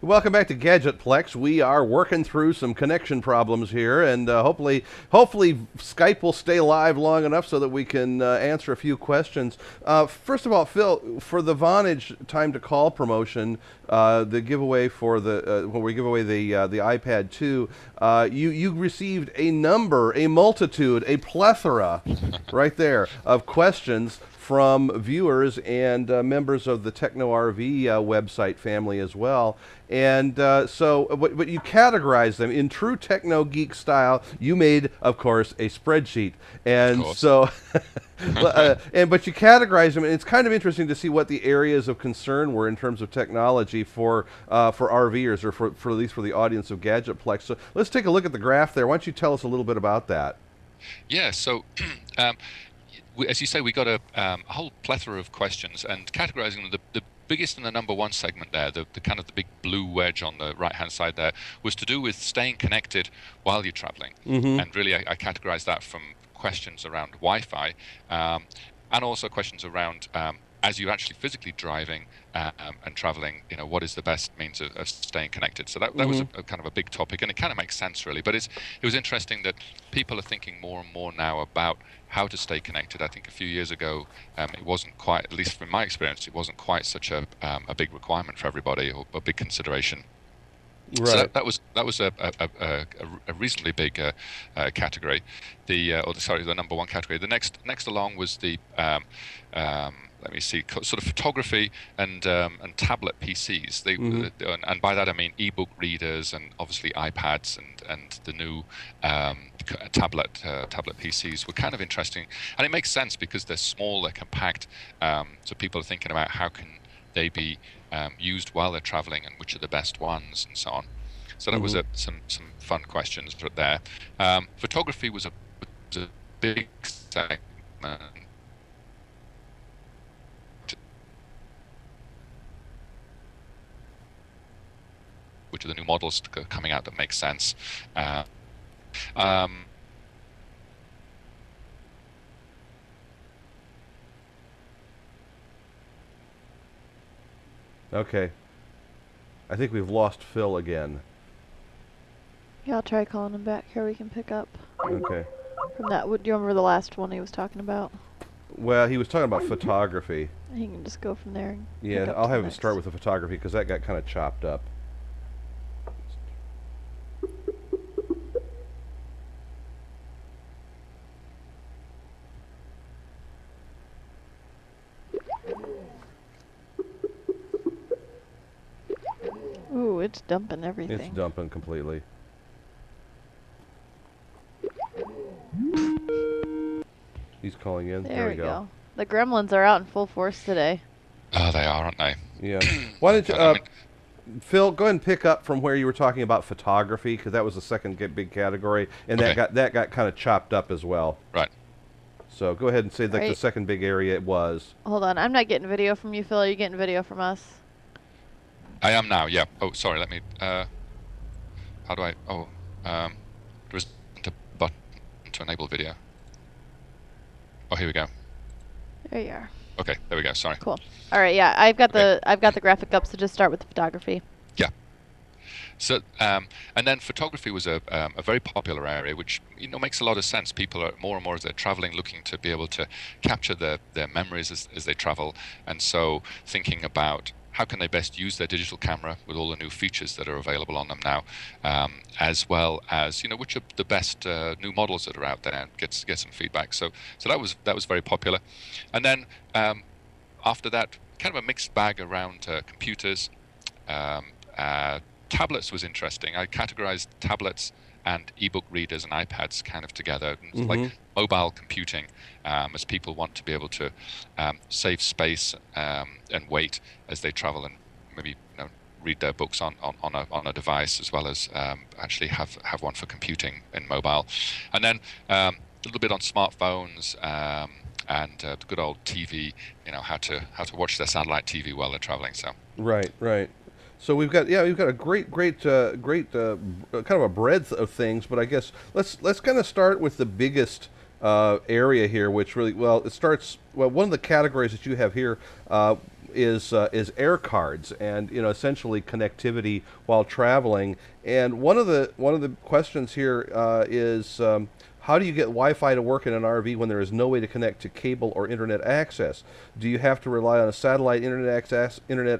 Welcome back to Gadgetplex. We are working through some connection problems here, and hopefully Skype will stay live long enough so that we can answer a few questions. First of all, Phil, for the Vonage Time to Call promotion, the giveaway for the when we give away the iPad 2, you received a multitude, a plethora, right there of questions from viewers and members of the Techno RV website family as well. And but you categorize them in true techno geek style. You made, of course, a spreadsheet, and so, but you categorize them, and it's kind of interesting to see what the areas of concern were in terms of technology for RVers, or for at least for the audience of Gadgetplex. So let's take a look at the graph there. Why don't you tell us a little bit about that? Yeah. So. As you say, we got a whole plethora of questions, and categorizing them, the biggest and the number one segment there, the kind of the big blue wedge on the right-hand side there, was to do with staying connected while you're traveling. And really, I categorized that from questions around Wi-Fi, and also questions around as you're actually physically driving and traveling, what is the best means of staying connected? So that was a kind of a big topic, and it kind of makes sense, really. But it was interesting that people are thinking more and more now about how to stay connected. I think a few years ago, it wasn't quite, at least from my experience, it wasn't quite such a big requirement for everybody, or a big consideration. Right. So that was a reasonably big category. The number one category. The next along was the let me see, sort of photography and tablet PCs. And by that I mean ebook readers, and obviously iPads and the new tablet PCs were kind of interesting. And it makes sense because they're small, they're compact. So people are thinking about how can they be used while they're traveling, and which are the best ones, and so on. So that was some fun questions there. Photography was a big segment, which are the new models coming out that make sense. Okay. I think we've lost Phil again. Yeah, I'll try calling him back here. We can pick up. Okay. From that, do you remember the last one he was talking about? Well, he was talking about photography. He can just go from there. And yeah, I'll have him start with the photography, because that got kind of chopped up. Ooh, it's dumping everything. It's dumping completely. He's calling in. There we go. The gremlins are out in full force today. Oh, they are, aren't they? Yeah. Why don't you, Phil, go ahead and pick up from where you were talking about photography, because that was the second big category, and that got kind of chopped up as well. Right. So go ahead and say like the second big area it was. Hold on, I'm not getting video from you, Phil. Are you getting video from us? I am now, yeah. Oh, sorry, let me, how do I, there isn't a button to enable video. Oh, here we go. There you are. Okay, there we go, sorry. Cool. All right, yeah, I've got the graphic up, so just start with the photography. Yeah. So, and then photography was a very popular area, which makes a lot of sense. People are more and more, as they're traveling, looking to be able to capture their memories as they travel, and so thinking about how can they best use their digital camera with all the new features that are available on them now, as well as which are the best new models that are out there, and get some feedback. So that was very popular, and then after that, kind of a mixed bag around computers. Tablets was interesting. I categorized tablets and ebook readers and iPads kind of together, like mobile computing, as people want to be able to save space and weight as they travel, and maybe read their books on a device, as well as actually have one for computing in mobile. And then a little bit on smartphones and the good old TV, how to watch their satellite TV while they're traveling. So right. So we've got a great kind of a breadth of things, but I guess let's kind of start with the biggest area here, which really, it starts, one of the categories that you have here is air cards, and essentially connectivity while traveling. And one of the questions here is how do you get Wi-Fi to work in an RV when there is no way to connect to cable or internet access? Do you have to rely on a satellite internet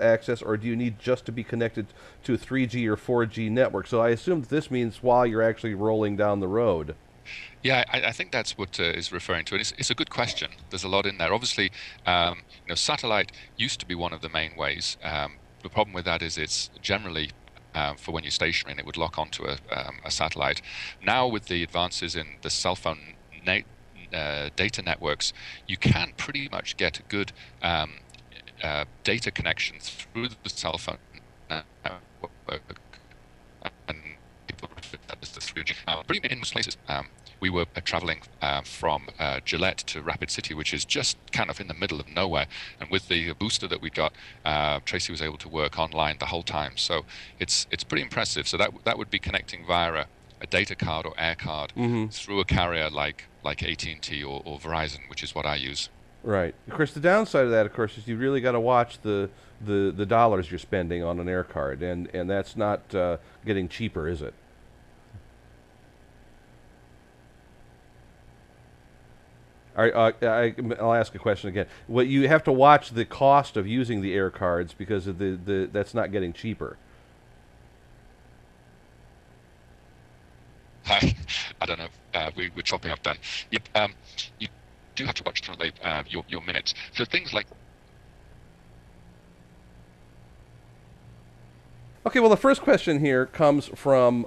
access, or do you need just to be connected to a 3G or 4G network? So I assume that this means while you're actually rolling down the road. Yeah, I think that's what is referring to. And it's a good question. There's a lot in there. Obviously, satellite used to be one of the main ways. The problem with that is it's generally for when you're stationary, and it would lock onto a satellite. Now, with the advances in the cell phone data networks, you can pretty much get a good data connection through the cell phone network, and people refer to that as the 3G. Pretty much in most places. We were traveling from Gillette to Rapid City, which is just kind of in the middle of nowhere. And with the booster that we got, Tracy was able to work online the whole time. So it's pretty impressive. So that would be connecting via a data card or air card through a carrier like AT&T or Verizon, which is what I use. Right. Of course, the downside of that, of course, is you really got to watch the dollars you're spending on an air card, and that's not getting cheaper, is it? I'll ask a question again. Well, you have to watch the cost of using the air cards because of that's not getting cheaper. I don't know. We're chopping up then. Yep. You do have to watch your minutes. So things like. Okay, well, the first question here comes from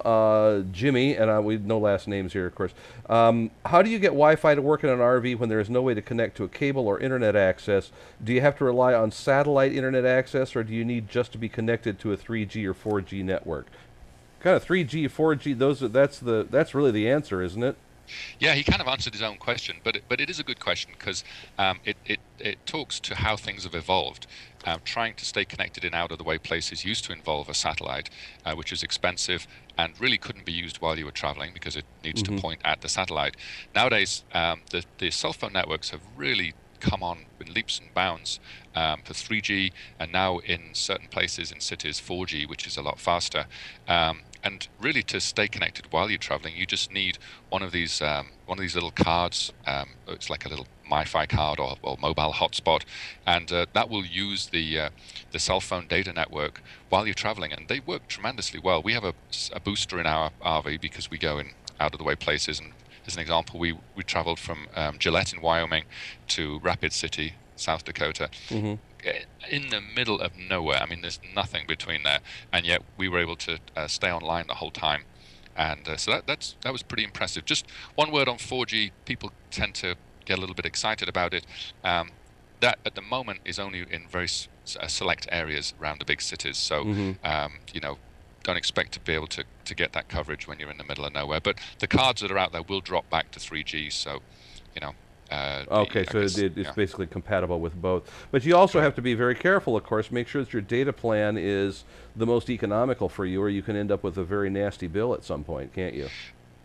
Jimmy, and we no last names here, of course. How do you get Wi-Fi to work in an RV when there is no way to connect to a cable or internet access? Do you have to rely on satellite internet access, or do you need just to be connected to a 3G or 4G network? Kind of 3G, 4G. That's really the answer, isn't it? Yeah, he kind of answered his own question, but it is a good question because it talks to how things have evolved. Trying to stay connected in out-of-the-way places used to involve a satellite, which is expensive and really couldn't be used while you were traveling because it needs to point at the satellite. Nowadays, the cell phone networks have really come on in leaps and bounds for 3G, and now in certain places in cities 4G, which is a lot faster. And really, to stay connected while you're traveling, you just need one of these little cards. It's like a little MiFi card or mobile hotspot, and that will use the cell phone data network while you're traveling, and they work tremendously well. We have a booster in our RV because we go in out of the way places. And as an example, we traveled from Gillette in Wyoming to Rapid City, South Dakota. In the middle of nowhere. I mean, there's nothing between there, and yet we were able to stay online the whole time, and so that was pretty impressive. Just one word on 4G. People tend to get a little bit excited about it. That at the moment is only in very select areas around the big cities. So don't expect to be able to get that coverage when you're in the middle of nowhere. But the cards that are out there will drop back to 3G. So okay, so it's basically compatible with both. But you also have to be very careful, of course. Make sure that your data plan is the most economical for you, or you can end up with a very nasty bill at some point, can't you?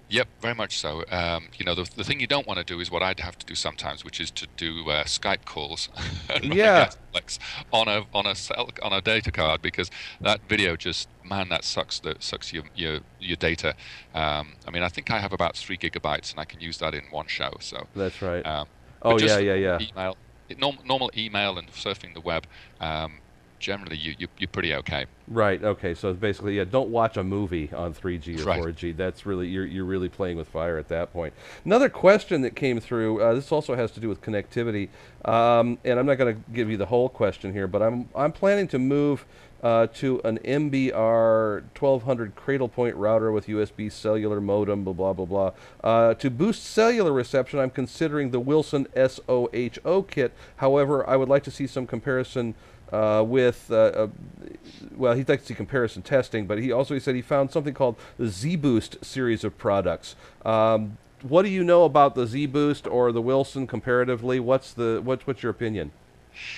Yep, very much so. The thing you don't want to do is what I'd have to do sometimes, which is to do Skype calls Gadgetplex on a data card, because that video that sucks your data. I mean, I think I have about 3 gigabytes, and I can use that in one show. So that's right. Yeah. Normal email and surfing the web. Generally, you're pretty okay. Right. Okay. So basically, don't watch a movie on 3G or 4G. That's really you're really playing with fire at that point. Another question that came through. This also has to do with connectivity, and I'm not going to give you the whole question here, but I'm planning to move to an MBR 1200 cradle point router with USB cellular modem, blah blah blah blah. To boost cellular reception, I'm considering the Wilson SOHO kit. However, I would like to see some comparison. Well, he'd like to see comparison testing, but he said he found something called the Z-Boost series of products. What do you know about the Z-Boost or the Wilson comparatively? What's your opinion?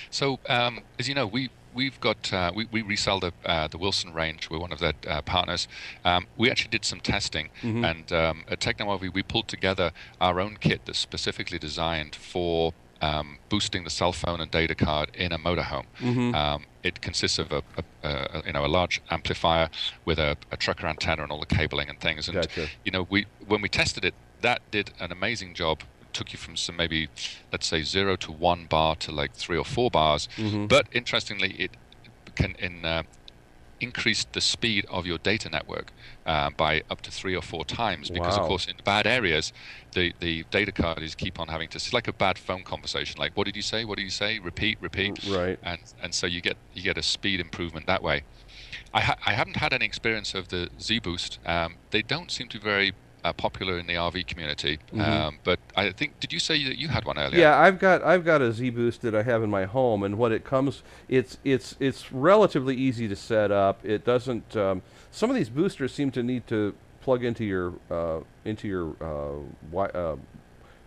So, as you know, we've got we resell the Wilson range. We're one of their partners. We actually did some testing, and at TechnoRV we pulled together our own kit that's specifically designed for boosting the cell phone and data card in a motorhome. It consists of a large amplifier with a trucker antenna and all the cabling and things. And Gotcha. when we tested it, that did an amazing job. Took you from some maybe, let's say, 0 to 1 bar to like 3 or 4 bars. But interestingly, it can increase the speed of your data network by up to 3 or 4 times, because of course in the bad areas the data card is keep on having to, it's like a bad phone conversation, like what did you say, repeat, right. and so you get a speed improvement that way. I haven't had any experience of the Z Boost. They don't seem to be very popular in the RV community, but I think, did you say that you had one earlier? Yeah, I've got a Z Boost that I have in my home, and what it comes, it's relatively easy to set up. It doesn't. Some of these boosters seem to need to plug into your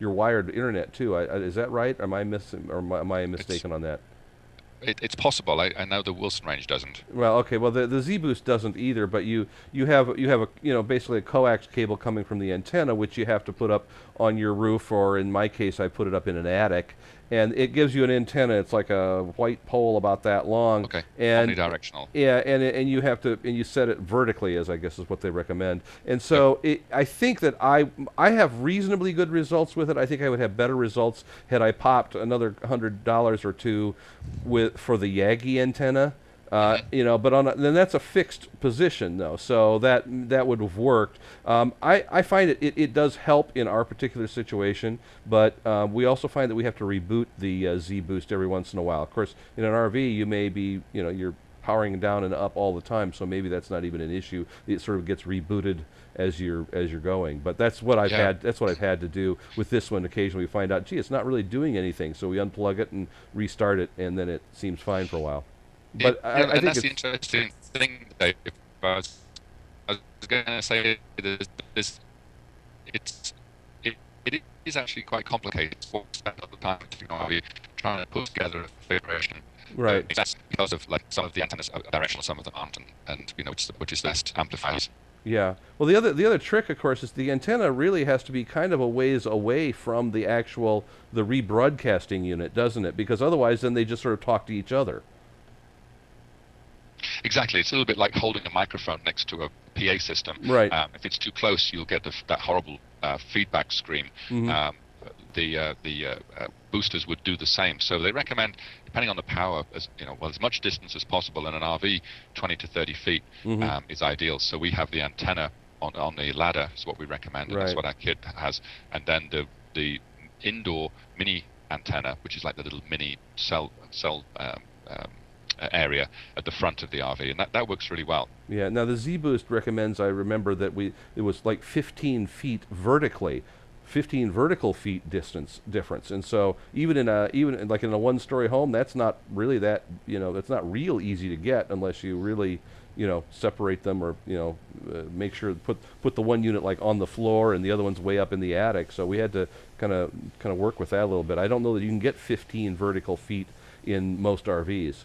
wired internet too. Is that right? Am I missing, or am I mistaken on that? It's possible. I know the Wilson range doesn't. Well, okay. Well, the Z Boost doesn't either. But you have a basically a coax cable coming from the antenna, which you have to put up on your roof, or in my case, I put it up in an attic, and it gives you an antenna. It's like a white pole about that long. Okay. And omnidirectional. Yeah, and you have to, and you set it vertically, as I guess is what they recommend. And so I think that I have reasonably good results with it. I think I would have better results had I popped another $100 or two for the Yagi antenna. But then that's a fixed position though, so that would have worked. I find it does help in our particular situation, but we also find that we have to reboot the Z Boost every once in a while. Of course, in an RV, you may be, you're powering down and up all the time, so maybe that's not even an issue. It sort of gets rebooted as you're going. But that's what I've had. That's what I've had to do with this one. Occasionally, we find out, gee, it's not really doing anything, so we unplug it and restart it, and then it seems fine for a while. But I think that's the interesting thing, Dave. I was going to say this. It is actually quite complicated. It's what we spend a lot of time trying to put together a configuration. Right. That's because of like some of the antennas are directional, some of them aren't, and which is best amplifiers. Yeah. Well, the other trick, of course, is the antenna really has to be kind of a ways away from the rebroadcasting unit, doesn't it? Because otherwise, then they just sort of talk to each other. Exactly. It's a little bit like holding a microphone next to a PA system. Right. If it's too close, you'll get that horrible feedback scream. The boosters would do the same. So they recommend, depending on the power, as much distance as possible in an RV, 20 to 30 feet is ideal. So we have the antenna on the ladder is what we recommend, and that's what our kit has. And then the indoor mini antenna, which is like the little mini cell area at the front of the RV, and that works really well. Yeah. Now the Z Boost recommends, I remember that it was like 15 feet vertically, 15 vertical feet difference, and so even like in a one-story home, that's not really that's not real easy to get unless you really separate them, or make sure put the one unit like on the floor and the other one's way up in the attic. So we had to kind of work with that a little bit. I don't know that you can get 15 vertical feet in most RVs.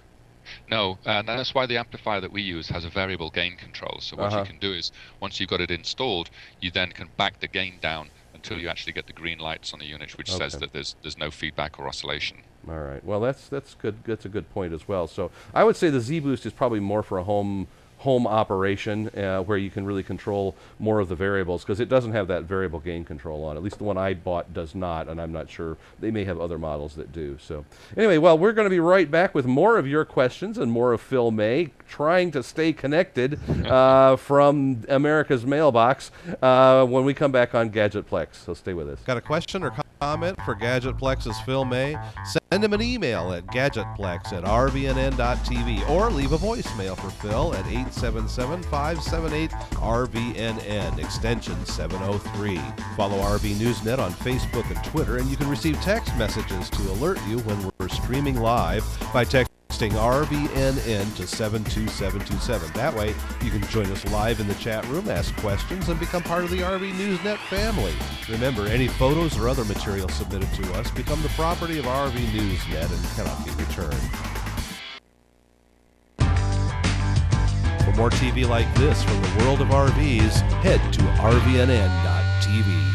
No, and that's why the amplifier that we use has a variable gain control. So what you can do is, once you've got it installed, you then can back the gain down until you actually get the green lights on the unit, which says that there's no feedback or oscillation. All right. Well, that's good. That's a good point as well. So I would say the Z Boost is probably more for a home operation, where you can really control more of the variables, because it doesn't have that variable gain control on. At least the one I bought does not, and I'm not sure. They may have other models that do. So anyway, well, we're going to be right back with more of your questions and more of Phil May trying to stay connected from America's mailbox when we come back on Gadgetplex. So stay with us. Got a question or comment for Gadgetplex's Phil May? Send him an email at gadgetplex@rvnn.tv, or leave a voicemail for Phil at 877-578-RVNN, extension 703. Follow RV Newsnet on Facebook and Twitter, and you can receive text messages to alert you when we're streaming live by texting RVNN to 72727. That way, you can join us live in the chat room, ask questions, and become part of the RV Newsnet family. Remember, any photos or other material submitted to us become the property of RV Newsnet and cannot be returned. For more TV like this from the world of RVs, head to rvnn.tv.